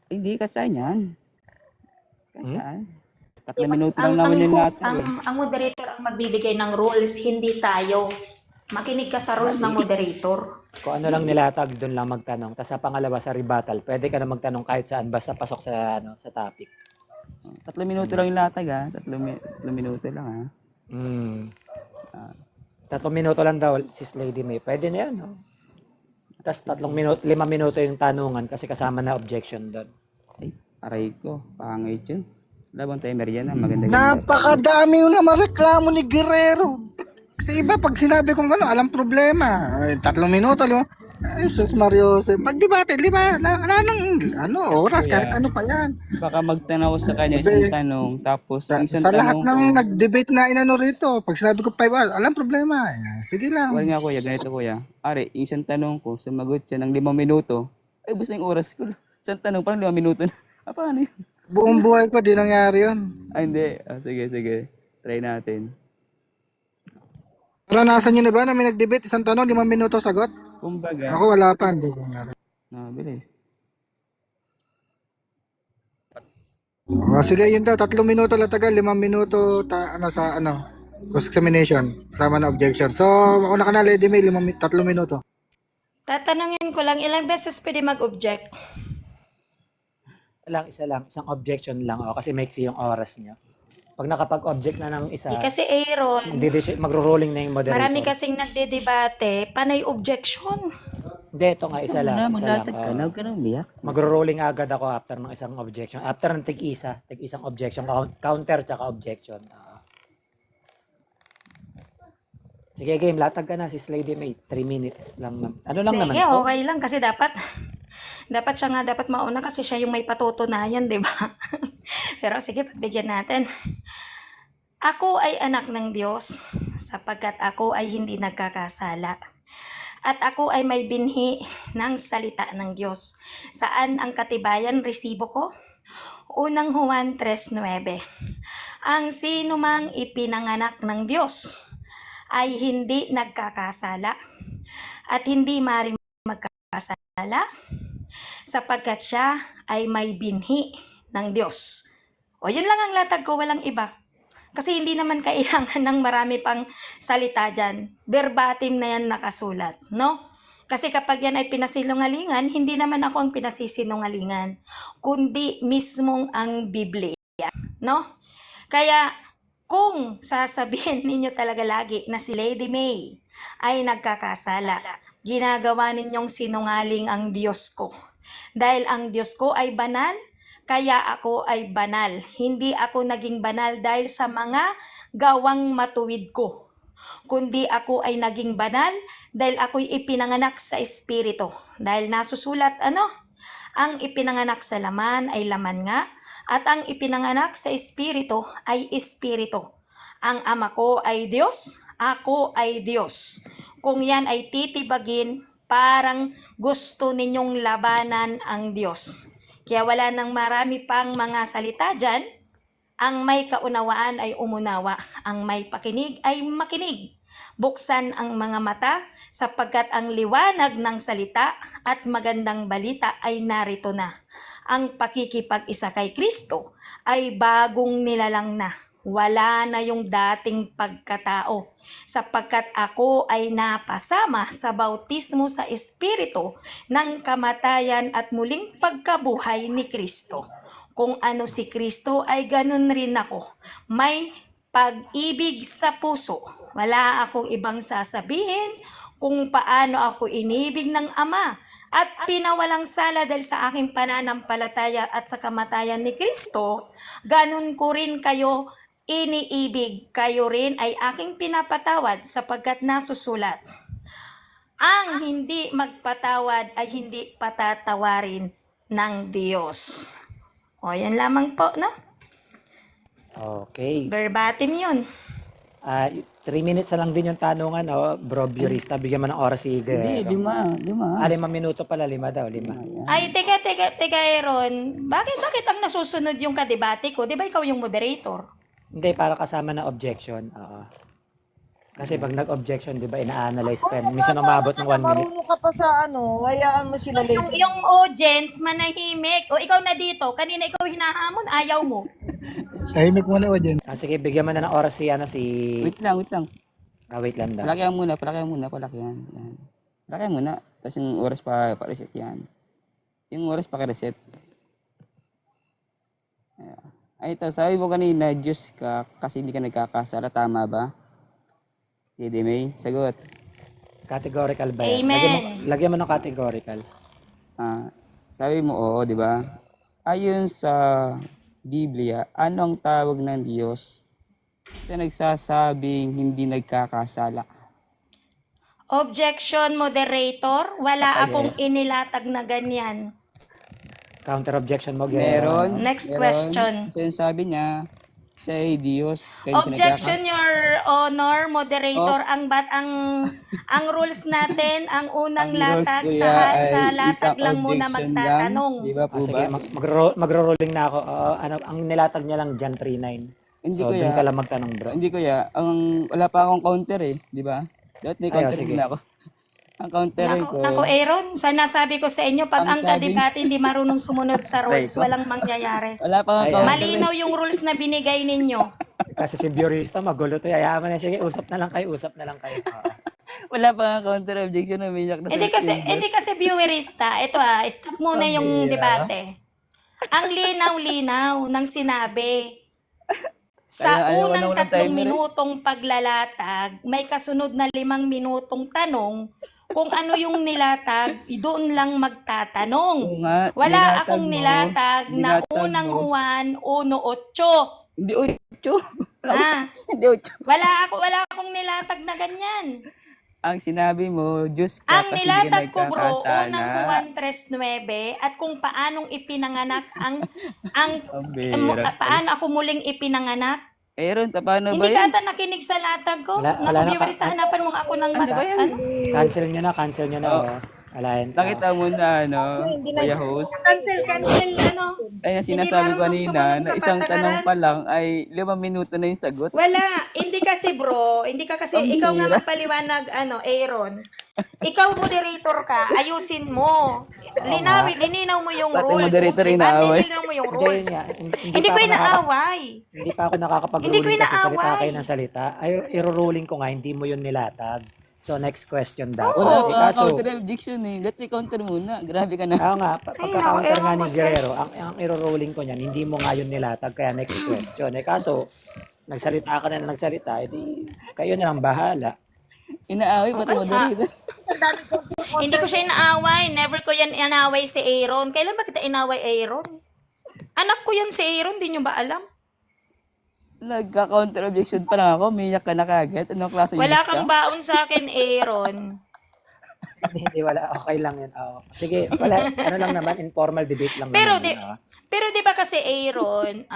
Hindi kasay niyan. Hmm? Kasay. Di 3 ba? minuto Ang lang naman yung host, latag eh. ang moderator ang magbibigay ng rules, hindi tayo. Makinig ka sa rules ng Mali. moderator. Kung ano lang nilatag, doon lang magtanong. Tapos sa pangalawa, sa rebuttal, pwede ka na magtanong kahit saan, basta pasok sa, sa topic. 3 minuto lang yung latag ha. 3 minuto lang ha. Hmm. Ah, 3 minuto lang daw, sis Lady May. Pwede na yan, no? Tapos 5 minuto yung tanungan kasi kasama na objection doon. ay, aray ko. Pangit yun. Wala bang timer yan ha? Maganda-ganda. Napakadami yung naman reklamo ni Guerrero. Kasi iba, pag sinabi kong gano'n, alam problema. Ay, 3 minuto, lima. Ay, sus Mario. Mag-debate, lima. Wala nang oras, Kuya, kahit ano pa yan. baka magtanaw sa kanya Sabi, isang tanong. Tapos, isang sa lahat tanong ko. ng nag-debate na inano rito, pag sinabi ko 5 hours, alam problema. Ay, sige Wala lang. nga kuya, ganito kuya. Ari, isang tanong ko, sumagot siya ng 5 minuto. Ay, basta yung oras ko. Isang tanong, parang 5 minuto na. Ah, paano yun? Buong buhay ko, di nangyari yun. Ah, hindi. Ah, sige, sige. Try natin. Naranasan nyo na ba na may nag-debate, isang tanong, 5 minuto sagot? Kumbaga, Ako wala pa, hindi ko nangyari. bilis. O, sige, yun daw, 3 minuto lang tagal, 5 minuto, cross-examination, kasama na objection. So, mauna ka na, Lady May, 3 minuto. Tatanungin ko lang, ilang beses pwede mag-object? Isa lang, isang objection lang. O, kasi maiksi yung oras niya. Pag nakapag-object na ng isa, Kasi Aaron, magro-rolling na yung moderator. marami kasing nagdedebate, panay objection. Hindi, ito nga, isa lang. Maglatag ka na, huwag ka na umiyak. Magro-rolling agad ako after ng isang objection. After ng tig-isang objection, counter tsaka objection. Sige, game, latag ka na, sis Lady May. 3 minutes lang. Ano lang naman Sige, to? okay lang kasi dapat siya nga dapat mauna kasi siya yung may patutunayan, di ba? Pero sige, pagbigyan natin. Ako ay anak ng Diyos sapagkat ako ay hindi nagkakasala. At ako ay may binhi ng salita ng Diyos. Saan ang katibayan resibo ko? Unang Juan 3:9. Ang sino mang ipinanganak ng Diyos ay hindi nagkakasala at hindi maaaring magkakasala sapagkat siya ay may binhi ng Diyos. O yun lang ang latag ko, walang iba. Kasi hindi naman kailangan ng marami pang salita dyan. Verbatim na yan nakasulat, no? Kasi kapag yan ay pinasinungalingan, hindi naman ako ang pinasisinungalingan, kundi mismong ang Biblia, no? Kaya kung sasabihin ninyo talaga lagi na si Lady May ay nagkakasala, ginagawa ninyong sinungaling ang Diyos ko. Dahil ang Diyos ko ay banal, kaya ako ay banal. Hindi ako naging banal dahil sa mga gawang matuwid ko, kundi ako ay naging banal dahil ako'y ipinanganak sa Espiritu. Dahil nasusulat, ang ipinanganak sa laman ay laman nga, at ang ipinanganak sa Espiritu ay Espiritu. Ang ama ko ay Diyos, ako ay Diyos. Kung yan ay titibagin, parang gusto ninyong labanan ang Diyos. Kaya wala nang marami pang mga salita dyan. Ang may kaunawaan ay umunawa, ang may pakinig ay makinig. Buksan ang mga mata sapagkat ang liwanag ng salita at magandang balita ay narito na. Ang pakikipag-isa kay Kristo ay bagong nilalang na. Wala na yung dating pagkatao, sapagkat ako ay napasama sa bautismo sa Espiritu ng kamatayan at muling pagkabuhay ni Kristo. Kung ano si Kristo ay ganun rin ako. May pag-ibig sa puso. Wala akong ibang sasabihin kung paano ako inibig ng Ama at pinawalang sala dahil sa aking pananampalataya at sa kamatayan ni Kristo, ganun ko rin kayo iniibig. Kayo rin ay aking pinapatawad sapagkat nasusulat, ang hindi magpatawad ay hindi patatawarin ng Diyos. O, yan lamang po, no? Okay. Verbatim yun. 3 minutes na lang din yung tanungan, bro, Burista. Bigyan mo ng oras si Hindi, Guerrero. 5. 5 minuto pala, 5 daw, 5. Ay, teka, Aaron. Bakit ang nasusunod yung kadebate ko? Di ba ikaw yung moderator? Hindi, para kasama na objection. Oo. Kasi pag nag-objection, di ba, ina-analyze pa yan. Minsan umabot ng 1 minute. Marunong ka pa sa ano, hayaan mo sila later. Yung audience, manahimik. O ikaw na dito, kanina ikaw hinahamon, ayaw mo. Tahimik muna o dyan. Sige, bigyan mo na ng oras si, Wait lang, wait lang. wait lang daw. Palakihan muna. Yan. Palakihan muna. Tapos yung oras pa-reset yan. Yung oras pa-reset. Ay, ito, sabi mo kanina, Diyos ka kasi hindi ka nagkakasala. Tama ba? Lady May, sagot. Categorical ba yan? Amen. Lagyan mo ng categorical. Sabi mo, oo, di ba? Ayon sa Biblia, ano ang tawag ng Diyos sa nagsasabing hindi nagkakasala? Objection, moderator. Wala Okay, akong inilatag na ganyan. Counter objection mo, Guerrero. Meron. Next meron. question. Kasi sabi niya, siya ay Diyos. Kaya siya Objection, Your Honor, moderator. Ang rules natin, ang unang Ang rules, latag kuya, sa ay latag isang lang muna objection magtatanong. Lang. Di ba po Sige, ba? magro-rolling na ako. Ang nilatag niya lang John 3:9. Hindi So, kuya. doon ka lang magtanong, bro. Hindi kuya. Wala pa akong counter eh. Di ba? Dapat may counter sige. na ako. Ang counter ko. Naku, Aaron, sana sabi ko sa inyo, pag ang Ang sabi- kadebate hindi marunong sumunod sa rules, Aray ko. walang mangyayari. Wala pa akong Ay, counter. Malinaw yung rules na binigay ninyo. Kasi si Biorista, magulo to. Hayaan mo na. Sige, usap na lang kayo. Wala pa akong counter objection. Umiyak na Hindi kasi viewerista. Ito stop muna yung debate. Ang linaw-linaw ng sinabi. Sa Kaya ayaw unang na 3 timer eh. minutong paglalatag, may kasunod na 5 minutong tanong. Kung ano yung nilatag, doon lang magtatanong. Oo nga, Wala nilatag akong mo. nilatag na Nilatag unang mo. Juan 1:8. Hindi 8. Hindi 8. Wala akong nilatag na ganyan. Ang sinabi mo, Diyos ka Ang kasi hindi nilatag ka ko bro, nagkakasala. unang Juan 3:9 at kung paanong ipinanganak ang Ang bira. paano ako muling ipinanganak. Aaron, paano ba Hindi yan? ka ata nakinig sa latag ko. Wala na Naku, sa hanapan mo ako ng mas Ano ba yan? Cancel nyo na. Oo. Alayan. Nakita mo na, Hindi na- Kuya host. Cancel, ano? Ay, Hindi sinasabi ko marunong kanina sumunod na sa isang patakaran. tanong pa lang ay 5 minuto na yung sagot. Wala, hindi kasi bro, hindi ka kasi, Ang ikaw nga bira. magpaliwanag, Aaron. Ikaw moderator ka, ayusin mo. Lininaw mo yung Pati rules. moderator Diba? inaaway. Lininaw mo yung Hindi, rules. yun nga. Hindi ko inaaway. Hindi pa ako Hindi ko nakakapag-ruling kasi salita inaaway. kayo ng salita. Ay, iro-ruling ko nga, hindi mo yun nilatag. So, next question dapat. Wala Eh, ka kaso, counter objection eh. Dati counter muna. Grabe ka na. nga, pagka-counter Ay, nga ewan ni ko, sir. Guerrero, ang iro-ruling ko niyan, hindi mo nga yun nilatag, kaya next question. Kaso, nagsalita ka na nagsalita, edi kayo na lang bahala. Inaaway pati Okay, moderator. Hindi ko siya inaaway. Never ko yan inaaway si Aaron. Kailan ba kita inaway Aaron? Anak ko yan si Aaron, di nyo ba alam? Nagka-counter objection pa lang ako. Umiyak ka na kagad. Anong klase Wala Diyos ka? kang baon sa akin, Aaron. Hindi, wala. Okay lang yun. Sige, wala. Ano lang naman, informal debate lang Pero naman. Pero di ba kasi Aaron,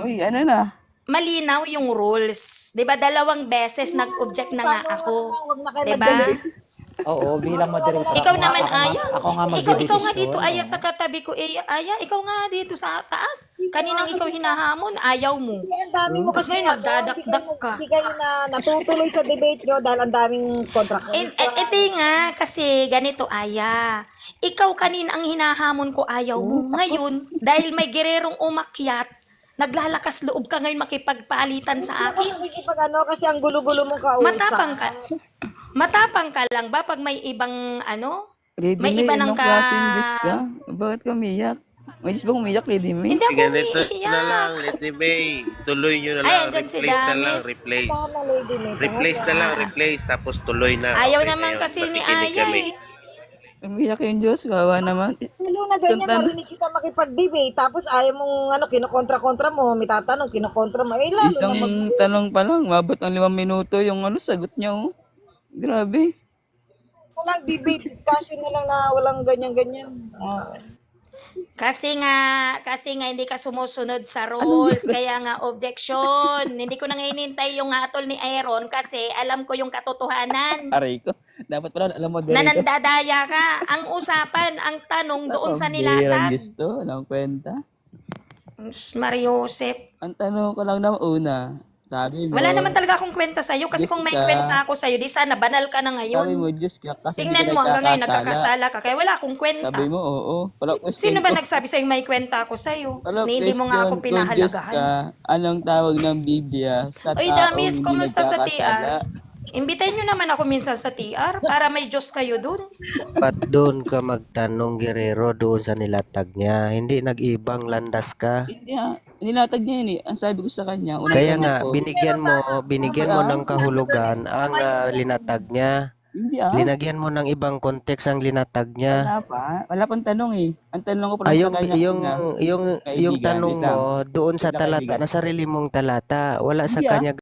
Uy, ano na? malinaw yung rules. 'Di ba 2 beses nag-object na nga ako. Huwag na kayo 'Di ba? mag-debate. Oo, bilang moderator. Ikaw ako, naman, ako nga- Aya. Ako nga Ikaw nga magdedesisyon, dito, Aya, oo. sa katabi ko. Aya, ikaw nga dito sa taas. Kaninang ikaw hinahamon, ayaw mo. Ang dami mo Tapos kasi ngayon, nagdadakdak ka. Hindi kayo na natutuloy sa debate nyo dahil ang daming contract. Ito nga, kasi ganito, Aya. Ikaw kanina ang hinahamon ko, ayaw mo. Ngayon, dahil may gererong umakyat, naglalakas loob ka ngayon makipagpalitan sa akin. Nakikipag kasi ang gulo-gulo mong kausap. Matapang ka lang ba pag may ibang Ready May iba ng anong klaseng Diyos ka? Bakit ka umiyak? May Diyos ba umiyak, Ready May? Hindi ako Ganito na umiiyak. lang, Lady May. Tuloy nyo na Ay, lang. andyan si Replace na lang, Damis. replace. Tama, Lady May. Replace na lang, replace. Tapos tuloy na. Ayaw Okay, naman ngayon, kasi ni nakikinig Aya kami. eh. Umiyak yung Diyos. Kawawa naman. Lalo na ganyan, Santan- narinig kita makipag-debate, tapos ayaw mong kinokontra-kontra mo, may tatanong, kinokontra mo. Lalo Isang na tanong pa lang. Mabot ng 5 minuto yung sagot niya. Oh. Grabe. walang debate, discussion na lang na walang ganyan-ganyan. Kasi nga hindi ka sumusunod sa rules, kaya nga objection. Hindi ko na hinihintay yung hatol ni Aaron kasi alam ko yung katotohanan. Aray ko. Dapat pala alam mo Nanandadaya ka. Ang usapan, ang tanong doon sa nilatag. Gusto. Walang kwenta. Mariosep. Ang tanong ko lang na una, Sabi mo, Wala naman talaga akong kwenta sa'yo kasi kung may Jessica, kwenta ako sa'yo, di sana banal ka na sabi mo, ngayon. Diyos ka, kasi hindi Tingnan ka mo, hanggang ngayon nagkakasala. nagkakasala ka kaya wala akong kwenta. Sabi mo, oo. Wala Sino question ba ko. nagsabi sa'yo may kwenta ako sa'yo? Wala Ni hindi mo nga ako question kung Diyos pinahalagahan. ka, anong tawag ng Biblia sa Oy, taong Damis, hindi kumusta sa nagkakasala? TR? Imbitahin nyo naman ako minsan sa TR para may Diyos kayo dun. Ba't doon ka magtanong, Guerrero, doon sa nilatag niya? Hindi nag-ibang landas ka? Hindi nilatag niya yun eh. Ang sabi ko sa kanya, unang Kaya tanong nga, ko, binigyan mo ng kahulugan ang linatag niya. hindi Linagyan mo ng ibang konteks ang linatag niya. wala pa. Wala pang tanong eh. Ang tanong ko pa lang sa Yung, kanya yung, una, yung kaibigan, tanong wait lang. mo doon sa Wait lang, talata, kaibigan. na sarili mong talata. Wala sa Hindi kanya